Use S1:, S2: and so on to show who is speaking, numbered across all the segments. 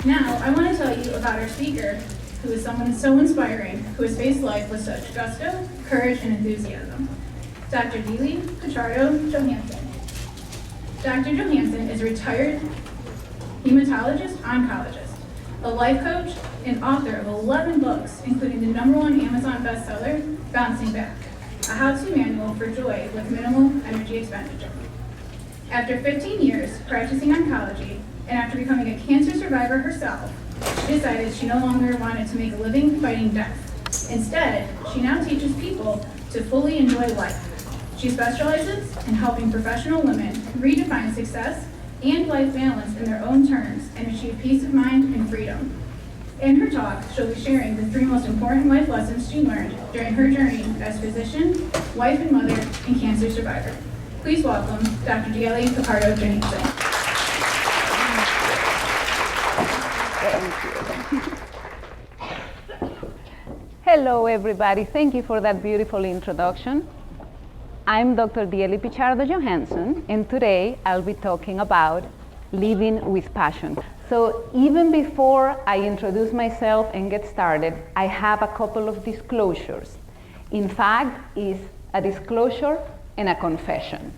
S1: Now, I want to tell you about our speaker, who is someone so inspiring, who has faced life with such gusto, courage, and enthusiasm. Dr. Dillon Johansen. Dr. Johansen is a retired hematologist-oncologist, a life coach, and author of 11 books, including the #1 Amazon bestseller, Bouncing Back, a how-to manual for joy with minimal energy expenditure. After 15 years practicing oncology, and after becoming a cancer survivor herself, she decided she no longer wanted to make a living fighting death. Instead, she now teaches people to fully enjoy life. She specializes in helping professional women redefine success and life balance in their own terms and achieve peace of mind and freedom. In her talk, she'll be sharing the 3 most important life lessons she learned during her journey as physician, wife and mother, and cancer survivor. Please welcome Dr. Dillon Johansen.
S2: Hello, everybody. Thank you for that beautiful introduction. I'm Dr. Dillon Johansen, and today I'll be talking about living with passion. So even before I introduce myself and get started, I have a couple of disclosures. In fact, it's a disclosure and a confession.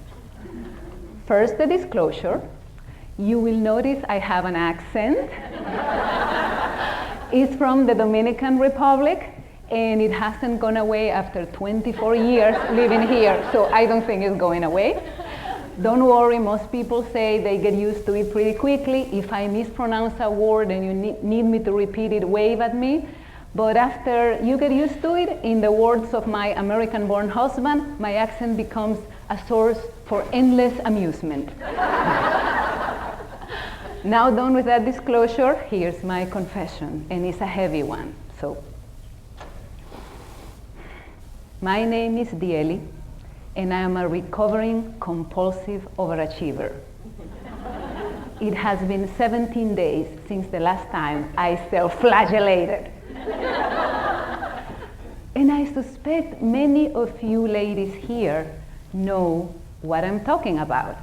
S2: First, the disclosure. You will notice I have an accent. It's from the Dominican Republic, and it hasn't gone away after 24 years living here, so I don't think it's going away. Don't worry, most people say they get used to it pretty quickly. If I mispronounce a word and you need me to repeat it, wave at me. But after you get used to it, in the words of my American-born husband, my accent becomes a source for endless amusement. Now done with that disclosure, here's my confession, and it's a heavy one. So, my name is Dillon, and I am a recovering compulsive overachiever. It has been 17 days since the last time I self-flagellated. And I suspect many of you ladies here know what I'm talking about.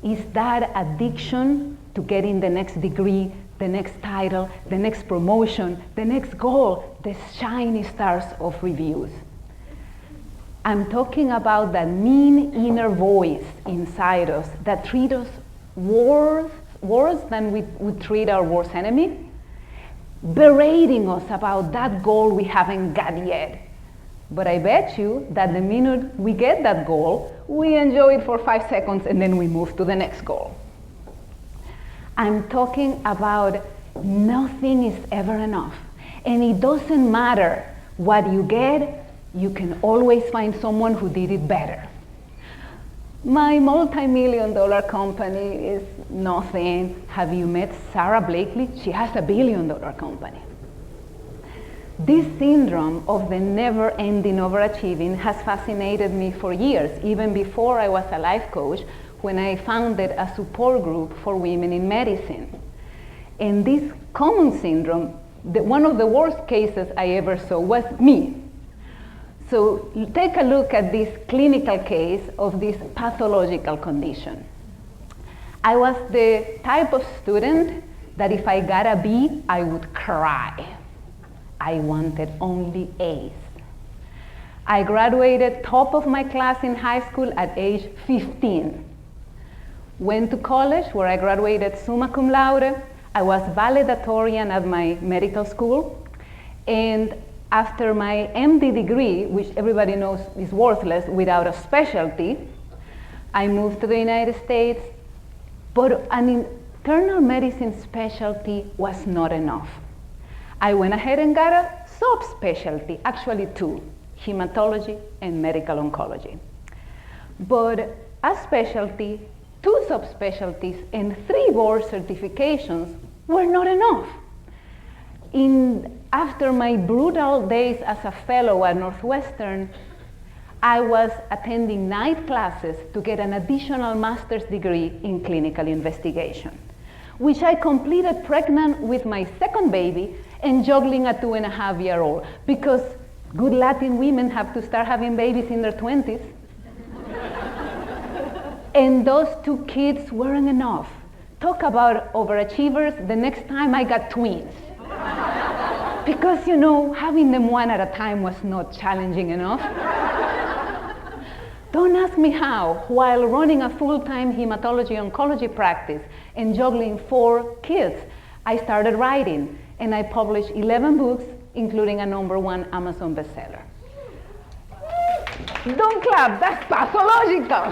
S2: Is that addiction to getting the next degree, the next title, the next promotion, the next goal, the shiny stars of reviews. I'm talking about that mean inner voice inside us that treats us worse than we would treat our worst enemy, berating us about that goal we haven't got yet. But I bet you that the minute we get that goal, we enjoy it for 5 seconds and then we move to the next goal. I'm talking about nothing is ever enough. And it doesn't matter what you get, you can always find someone who did it better. My multi-million-dollar company is nothing. Have you met Sarah Blakely? She has a billion-dollar company. This syndrome of the never-ending overachieving has fascinated me for years, even before I was a life coach, when I founded a support group for women in medicine. And this common syndrome, one of the worst cases I ever saw was me. So take a look at this clinical case of this pathological condition. I was the type of student that if I got a B, I would cry. I wanted only A's. I graduated top of my class in high school at age 15. Went to college where I graduated summa cum laude. I was valedictorian at my medical school. And after my MD degree, which everybody knows is worthless without a specialty, I moved to the United States, but an internal medicine specialty was not enough. I went ahead and got a subspecialty, actually 2, hematology and medical oncology. But a specialty, 2 subspecialties, and 3 board certifications were not enough. After my brutal days as a fellow at Northwestern, I was attending night classes to get an additional master's degree in clinical investigation, which I completed pregnant with my second baby and juggling a 2.5-year-old, because good Latin women have to start having babies in their 20s. And those 2 kids weren't enough talk about overachievers the next time I got twins. Because, you know, having them one at a time was not challenging enough. Don't ask me how. While running a full-time hematology-oncology practice and juggling 4 kids, I started writing, and I published 11 books, including a #1 Amazon bestseller. Don't clap, that's pathological.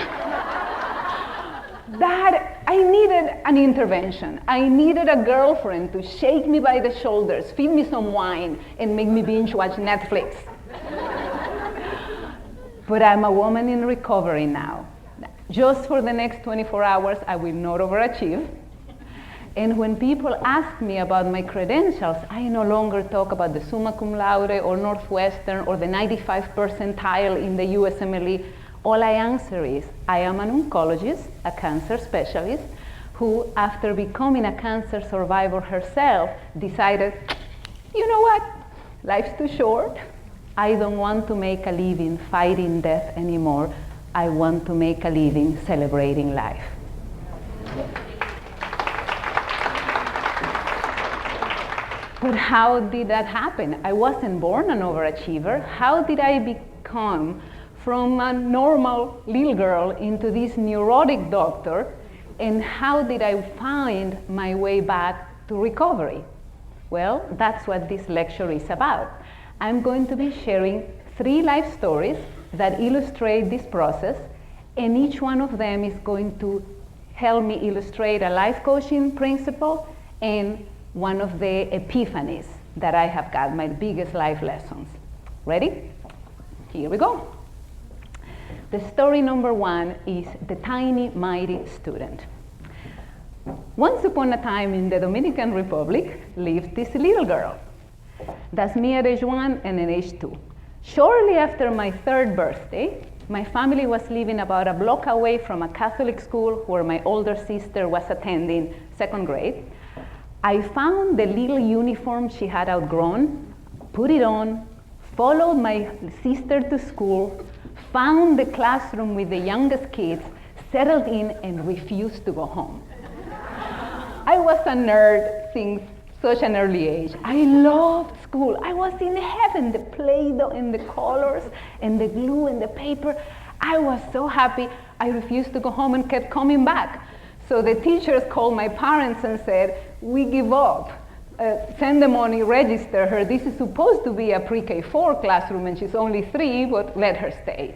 S2: That I needed an intervention. I needed a girlfriend to shake me by the shoulders, feed me some wine, and make me binge watch Netflix. But I'm a woman in recovery now. Just for the next 24 hours, I will not overachieve. And when people ask me about my credentials, I no longer talk about the summa cum laude or Northwestern or the 95th percentile in the USMLE. All I answer is, I am an oncologist, a cancer specialist, who, after becoming a cancer survivor herself, decided, you know what, life's too short. I don't want to make a living fighting death anymore. I want to make a living celebrating life. But how did that happen? I wasn't born an overachiever. How did I become from a normal little girl into this neurotic doctor? And how did I find my way back to recovery? Well, that's what this lecture is about. I'm going to be sharing 3 life stories that illustrate this process, and each one of them is going to help me illustrate a life coaching principle and one of the epiphanies that I have got, my biggest life lessons. Ready? Here we go. The story #1 is the tiny, mighty student. Once upon a time in the Dominican Republic lived this little girl. That's me at age 1 and at age 2. Shortly after my 3rd birthday, my family was living about a block away from a Catholic school where my older sister was attending 2nd grade. I found the little uniform she had outgrown, put it on, followed my sister to school, found the classroom with the youngest kids, settled in, and refused to go home. I was a nerd since such an early age. I loved school. I was in heaven, the Play-Doh and the colors and the glue and the paper. I was so happy. I refused to go home and kept coming back. So the teachers called my parents and said, we give up. Send the money, register her. This is supposed to be a pre-K4 classroom and she's only 3, but let her stay.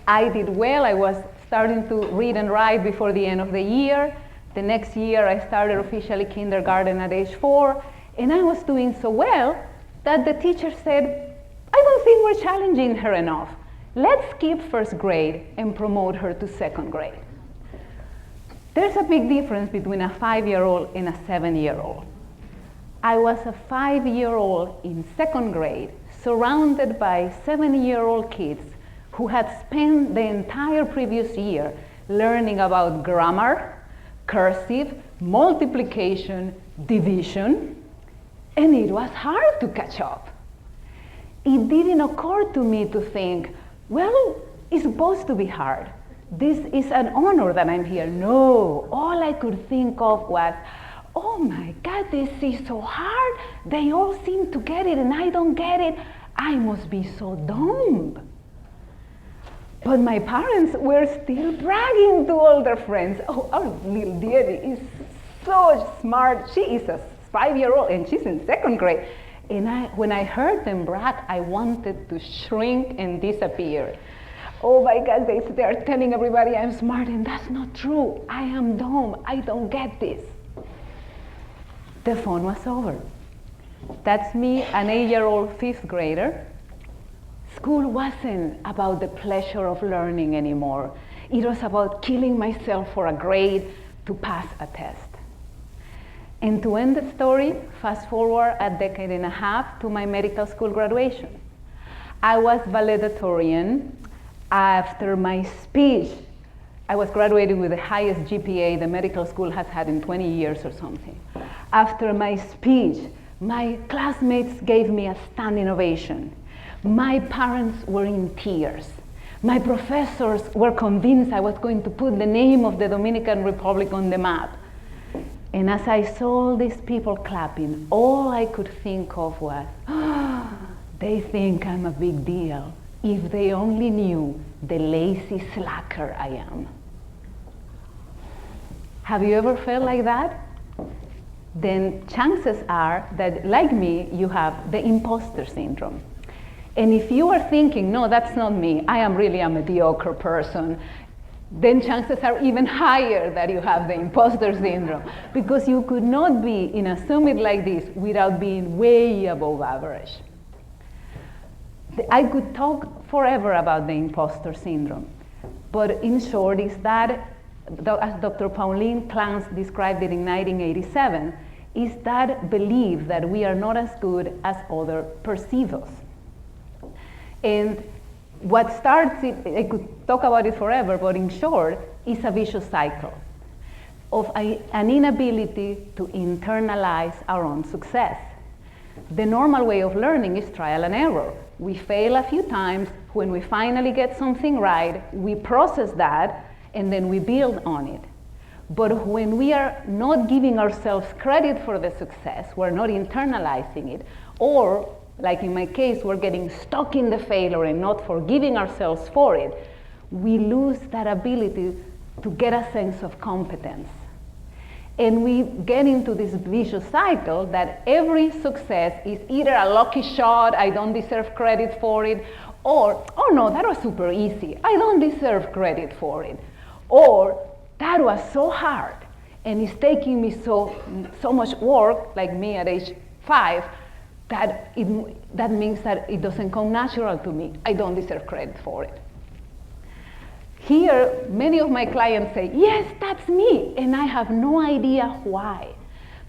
S2: I did well. I was starting to read and write before the end of the year. The next year, I started officially kindergarten at age 4, and I was doing so well that the teacher said, I don't think we're challenging her enough. Let's skip 1st grade and promote her to 2nd grade. There's a big difference between a 5-year-old and a 7-year-old. I was a 5-year-old in 2nd grade, surrounded by 7-year-old kids who had spent the entire previous year learning about grammar, cursive, multiplication, division, and it was hard to catch up. It didn't occur to me to think, well, it's supposed to be hard. This is an honor that I'm here. No, all I could think of was, oh my God, this is so hard. They all seem to get it and I don't get it. I must be so dumb. But my parents were still bragging to all their friends. Oh, our little dearie is so smart. She is a 5-year-old and she's in 2nd grade. And when I heard them brag, I wanted to shrink and disappear. Oh my God, they are telling everybody I'm smart, and that's not true. I am dumb. I don't get this. The fun was over. That's me, an 8-year-old 5th grader. School wasn't about the pleasure of learning anymore. It was about killing myself for a grade to pass a test. And to end the story, fast forward a decade and a half to my medical school graduation. I was valedictorian. After my speech, I was graduated with the highest GPA the medical school has had in 20 years or something. After my speech, my classmates gave me a standing ovation. My parents were in tears. My professors were convinced I was going to put the name of the Dominican Republic on the map. And as I saw all these people clapping, all I could think of was, they think I'm a big deal. If they only knew the lazy slacker I am. Have you ever felt like that? Then chances are that, like me, you have the imposter syndrome. And if you are thinking, no, that's not me, I am really a mediocre person, then chances are even higher that you have the imposter syndrome, because you could not be in a summit like this without being way above average. I could talk forever about the imposter syndrome, but in short is that, as Dr. Pauline Clance described it in 1987, is that belief that we are not as good as others perceive us. And what starts it, I could talk about it forever, but in short, is a vicious cycle of an inability to internalize our own success. The normal way of learning is trial and error. We fail a few times. When we finally get something right, we process that, and then we build on it. But when we are not giving ourselves credit for the success, we're not internalizing it, or like in my case, we're getting stuck in the failure and not forgiving ourselves for it, we lose that ability to get a sense of competence. And we get into this vicious cycle that every success is either a lucky shot, I don't deserve credit for it, or, oh no, that was super easy, I don't deserve credit for it, or that was so hard and it's taking me so much work, like me at age 5, that means that it doesn't come natural to me. I don't deserve credit for it. Here, many of my clients say, yes, that's me, and I have no idea why,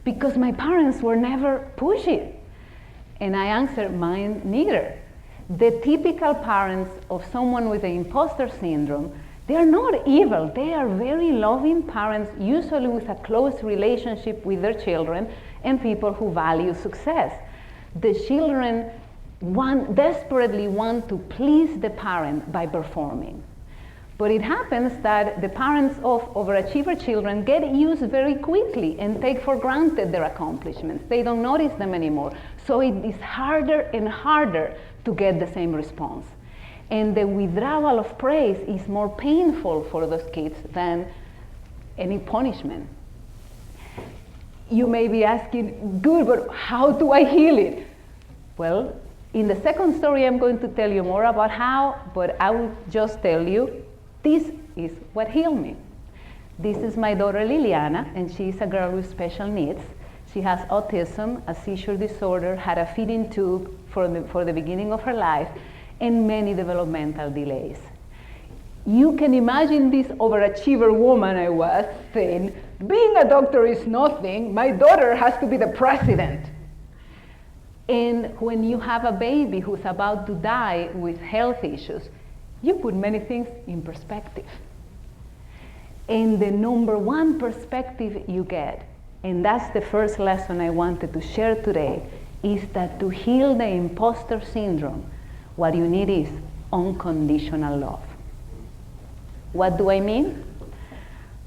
S2: because my parents were never pushy. And I answer, mine neither. The typical parents of someone with the imposter syndrome, they are not evil. They are very loving parents, usually with a close relationship with their children and people who value success. The children desperately want to please the parent by performing. But it happens that the parents of overachiever children get used very quickly and take for granted their accomplishments. They don't notice them anymore. So it is harder and harder to get the same response. And the withdrawal of praise is more painful for those kids than any punishment. You may be asking, good, but how do I heal it? Well, in the second story, I'm going to tell you more about how, but I will just tell you, this is what healed me. This is my daughter Liliana, and she's a girl with special needs. She has autism, a seizure disorder, had a feeding tube for the beginning of her life, and many developmental delays. You can imagine this overachiever woman I was saying, being a doctor is nothing, my daughter has to be the president. And when you have a baby who's about to die with health issues, you put many things in perspective. And the number one perspective you get, and that's the first lesson I wanted to share today, is that to heal the imposter syndrome, what you need is unconditional love. What do I mean?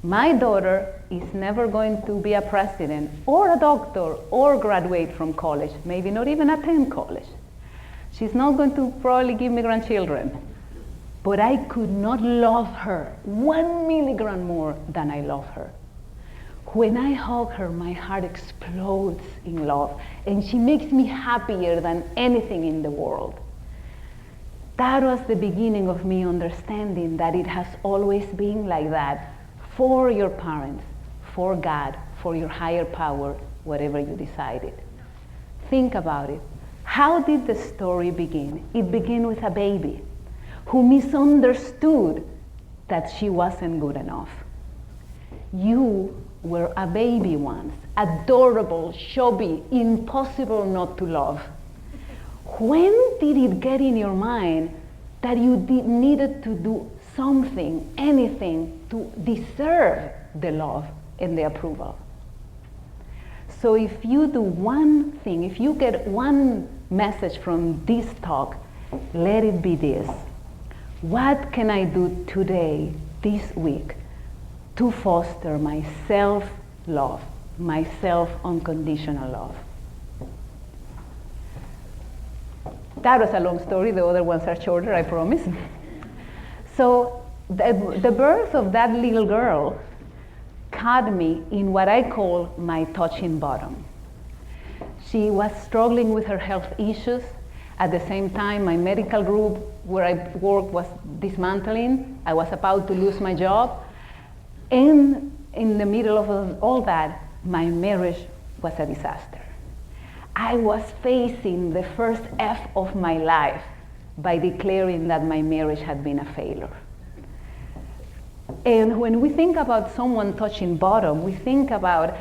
S2: My daughter is never going to be a president or a doctor or graduate from college, maybe not even attend college. She's not going to probably give me grandchildren. But I could not love her 1 milligram more than I love her. When I hug her, my heart explodes in love, and she makes me happier than anything in the world. That was the beginning of me understanding that it has always been like that for your parents, for God, for your higher power, whatever you decided. Think about it. How did the story begin? It began with a baby who misunderstood that she wasn't good enough. You were a baby once, adorable, chubby, impossible not to love. When did it get in your mind that you needed to do something, anything, to deserve the love and the approval? So if you do one thing, if you get one message from this talk, let it be this. What can I do today, this week, to foster my self-love, myself unconditional love. That was a long story. The other ones are shorter, I promise. So the birth of that little girl caught me in what I call my touching bottom. She was struggling with her health issues. At the same time, my medical group where I worked was dismantling. I was about to lose my job. And in the middle of all that, my marriage was a disaster. I was facing the first F of my life by declaring that my marriage had been a failure. And when we think about someone touching bottom, we think about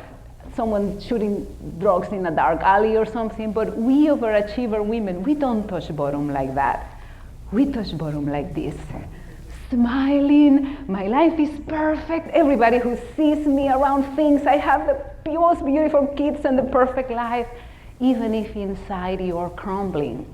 S2: someone shooting drugs in a dark alley or something, but we overachiever women, we don't touch bottom like that. We touch bottom like this. Smiling, my life is perfect. Everybody who sees me around thinks I have the most beautiful kids and the perfect life, even if inside you're crumbling.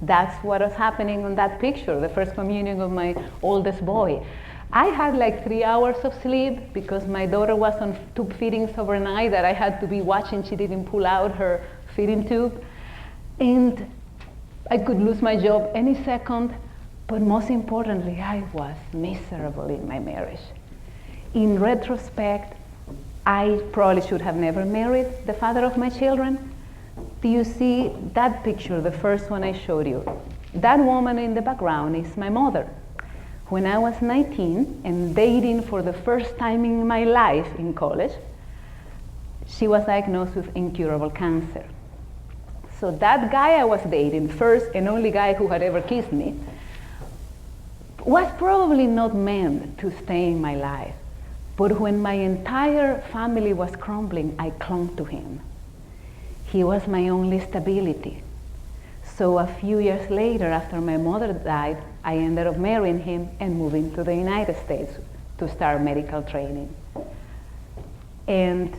S2: That's what was happening on that picture, the first communion of my oldest boy. I had like 3 hours of sleep because my daughter was on tube feedings overnight that I had to be watching. She didn't pull out her feeding tube. And I could lose my job any second, but most importantly, I was miserable in my marriage. In retrospect, I probably should have never married the father of my children. Do you see that picture, the first one I showed you? That woman in the background is my mother. When I was 19 and dating for the first time in my life in college, she was diagnosed with incurable cancer. So that guy I was dating, first and only guy who had ever kissed me, was probably not meant to stay in my life. But when my entire family was crumbling, I clung to him. He was my only stability. So a few years later, after my mother died, I ended up marrying him and moving to the United States to start medical training. And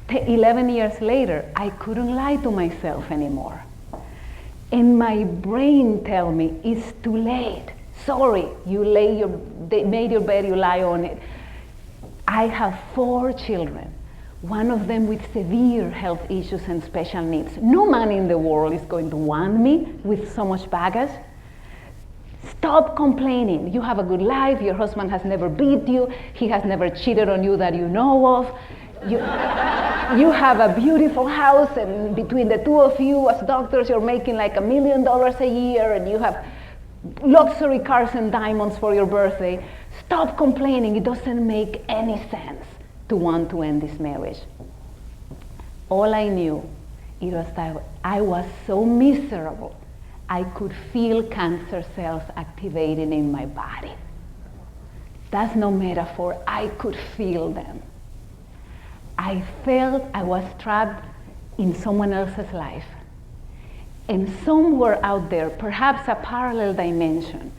S2: 11 years later, I couldn't lie to myself anymore. And my brain tell me, it's too late. Sorry, they made your bed, you lie on it. I have 4 children. One of them with severe health issues and special needs. No man in the world is going to want me with so much baggage. Stop complaining. You have a good life. Your husband has never beat you. He has never cheated on you that you know of. You have a beautiful house, and between the two of you as doctors, you're making like $1 million a year, and you have luxury cars and diamonds for your birthday. Stop complaining. It doesn't make any sense to want to end this marriage. All I knew, it was that I was so miserable, I could feel cancer cells activating in my body. That's no metaphor, I could feel them. I felt I was trapped in someone else's life. And somewhere out there, perhaps a parallel dimension,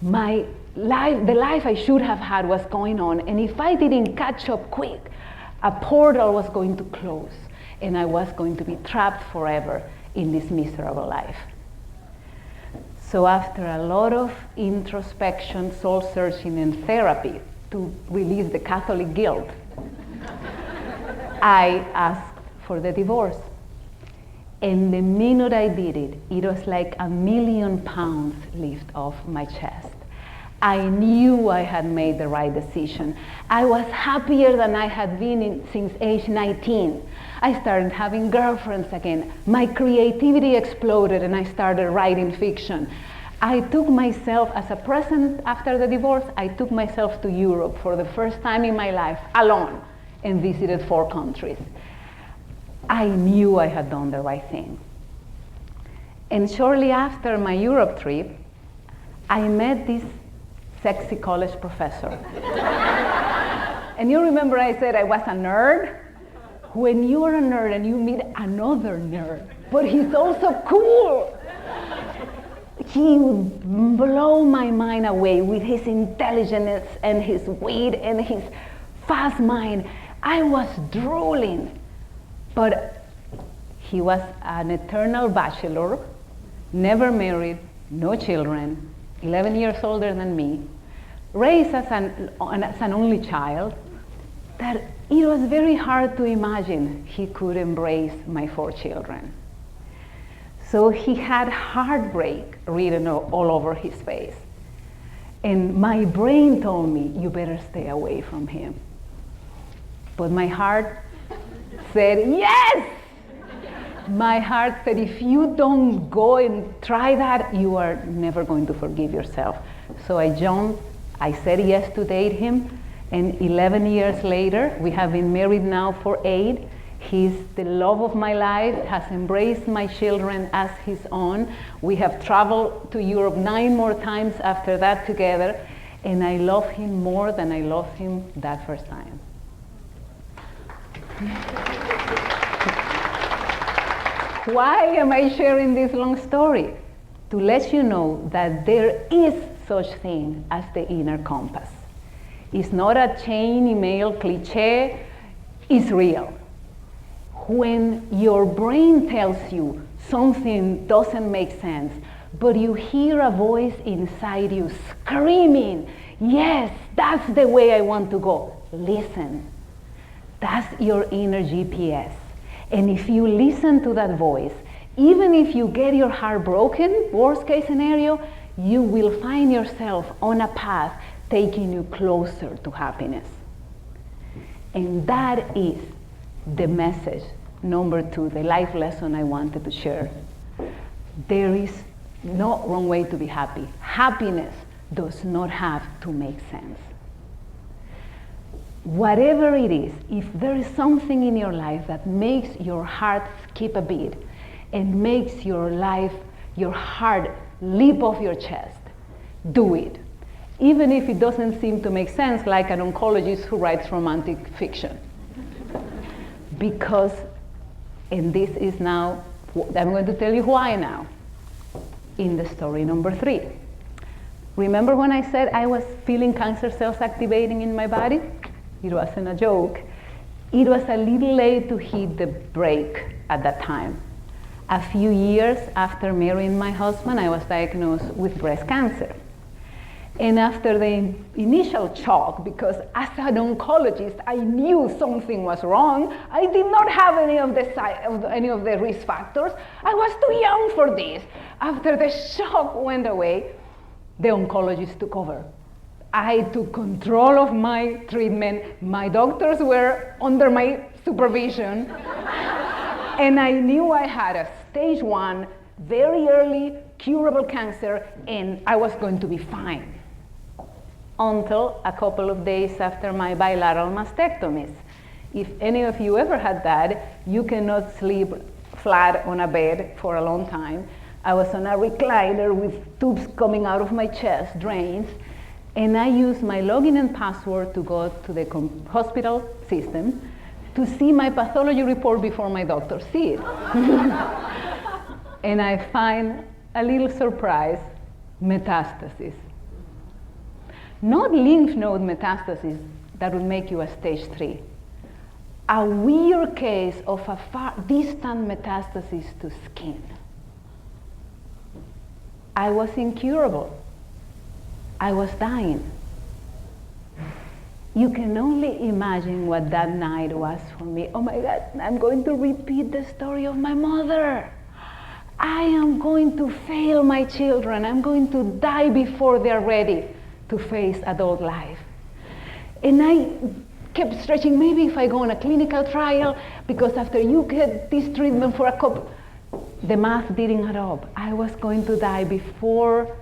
S2: my life, the life I should have had was going on, and if I didn't catch up quick, a portal was going to close, and I was going to be trapped forever in this miserable life. So after a lot of introspection, soul searching, and therapy to release the Catholic guilt, I asked for the divorce. And the minute I did it, it was like 1,000,000 pounds lift off my chest. I knew I had made the right decision. I was happier than I had been since age 19. I started having girlfriends again. My creativity exploded and I started writing fiction. I took myself, as a present after the divorce, I took myself to Europe for the first time in my life, alone, and visited 4 countries. I knew I had done the right thing. And shortly after my Europe trip, I met this sexy college professor. And you remember I said I was a nerd? When you are a nerd and you meet another nerd, but he's also cool, he would blow my mind away with his intelligence and his wit and his fast mind. I was drooling. But he was an eternal bachelor, never married, no children, 11 years older than me, raised as an only child, that it was very hard to imagine he could embrace my 4 children. So he had heartbreak written all over his face. And my brain told me, you better stay away from him. But my heart said, yes! My heart said, if you don't go and try that, you are never going to forgive yourself. So I jumped, I said yes to date him, and 11 years later, we have been married now for 8. He's the love of my life, has embraced my children as his own. We have traveled to Europe 9 more times after that together, and I love him more than I loved him that first time. Why am I sharing this long story? To let you know that there is such thing as the inner compass. It's not a chain email cliche, it's real. When your brain tells you something doesn't make sense, but you hear a voice inside you screaming, yes, that's the way I want to go, listen. That's your inner GPS. And if you listen to that voice, even if you get your heart broken, worst case scenario, you will find yourself on a path taking you closer to happiness. And that is the message, number 2, the life lesson I wanted to share. There is no wrong way to be happy. Happiness does not have to make sense. Whatever it is, if there is something in your life that makes your heart skip a beat and makes your life, your heart leap off your chest, do it. Even if it doesn't seem to make sense, like an oncologist who writes romantic fiction. Because, and this is now, I'm going to tell you why now, in the story number 3. Remember when I said I was feeling cancer cells activating in my body? It wasn't a joke. It was a little late to hit the brake at that time. A few years after marrying my husband, I was diagnosed with breast cancer. And after the initial shock, because as an oncologist, I knew something was wrong. I did not have any of the risk factors. I was too young for this. After the shock went away, the oncologist took over. I took control of my treatment. My doctors were under my supervision. And I knew I had a stage 1, very early, curable cancer, and I was going to be fine. Until a couple of days after my bilateral mastectomies. If any of you ever had that, you cannot sleep flat on a bed for a long time. I was on a recliner with tubes coming out of my chest, drains, and I used my login and password to go to the hospital system to see my pathology report before my doctor see it. And I find a little surprise, metastasis. Not lymph node metastasis that would make you a stage 3. A weird case of a far distant metastasis to skin. I was incurable. I was dying. You can only imagine what that night was for me. Oh my God, I'm going to repeat the story of my mother. I am going to fail my children. I'm going to die before they're ready to face adult life. And I kept stretching, maybe if I go on a clinical trial, because after you get this treatment for a couple, the math didn't add up. I was going to die before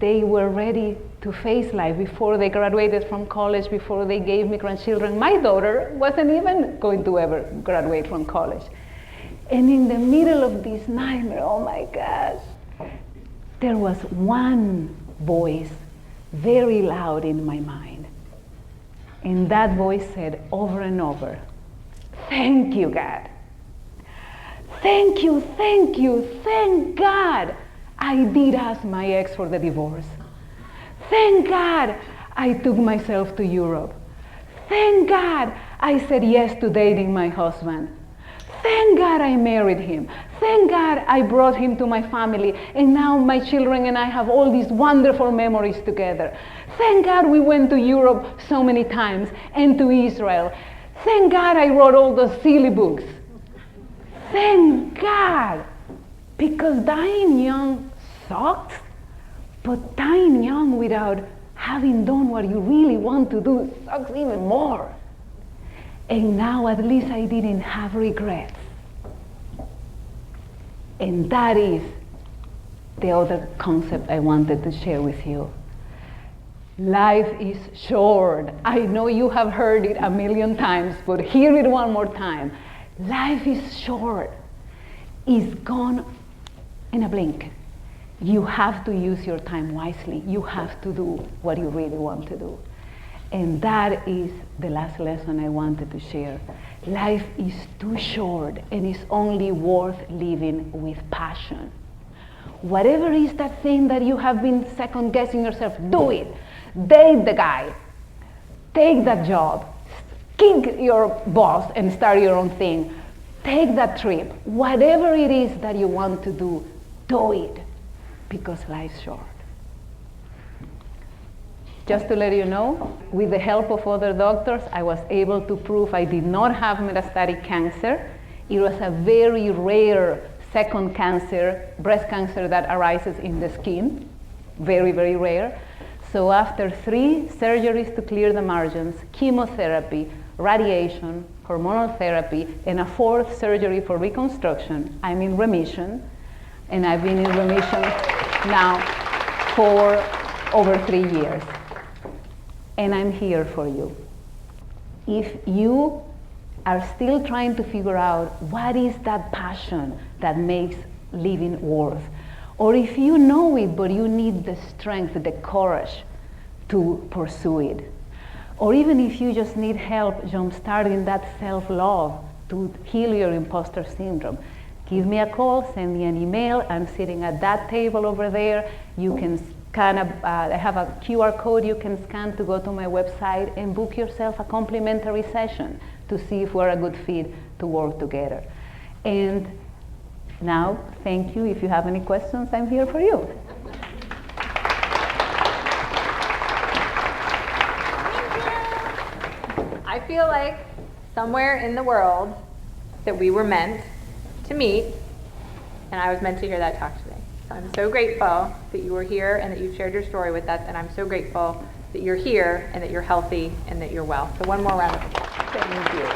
S2: they were ready to face life, before they graduated from college, before they gave me grandchildren. My daughter wasn't even going to ever graduate from college. And in the middle of this nightmare, oh my gosh, there was one voice very loud in my mind. And that voice said over and over, thank you, God. Thank you, thank you, thank God I did ask my ex for the divorce. Thank God I took myself to Europe. Thank God I said yes to dating my husband. Thank God I married him. Thank God I brought him to my family, and now my children and I have all these wonderful memories together. Thank God we went to Europe so many times, and to Israel. Thank God I wrote all those silly books. Thank God, because dying young sucks, but dying young without having done what you really want to do sucks even more. And now at least I didn't have regrets. And that is the other concept I wanted to share with you. Life is short. I know you have heard it a million times, but hear it one more time. Life is short. It's gone in a blink. You have to use your time wisely. You have to do what you really want to do. And that is the last lesson I wanted to share. Life is too short, and it's only worth living with passion. Whatever is that thing that you have been second guessing yourself, do it. Date the guy. Take that job. Kick your boss and start your own thing. Take that trip. Whatever it is that you want to do it. Because life's short. Just to let you know, with the help of other doctors, I was able to prove I did not have metastatic cancer. It was a very rare second cancer, breast cancer, that arises in the skin. Very, very rare. So after 3 surgeries to clear the margins, chemotherapy, radiation, hormonal therapy, and a 4th surgery for reconstruction, I'm in remission. And I've been in remission now for over 3 years. And I'm here for you. If you are still trying to figure out what is that passion that makes living worth, or if you know it but you need the strength, the courage to pursue it, or even if you just need help jumpstarting that self-love to heal your imposter syndrome, give me a call, send me an email. I'm sitting at that table over there. You can scan, I have a QR code you can scan to go to my website and book yourself a complimentary session to see if we're a good fit to work together. And now, thank you. If you have any questions, I'm here for you.
S3: I feel like somewhere in the world that we were meant to meet, and I was meant to hear that talk today. So I'm so grateful that you were here and that you shared your story with us, and I'm so grateful that you're here and that you're healthy and that you're well. So one more round of applause.
S2: Thank you.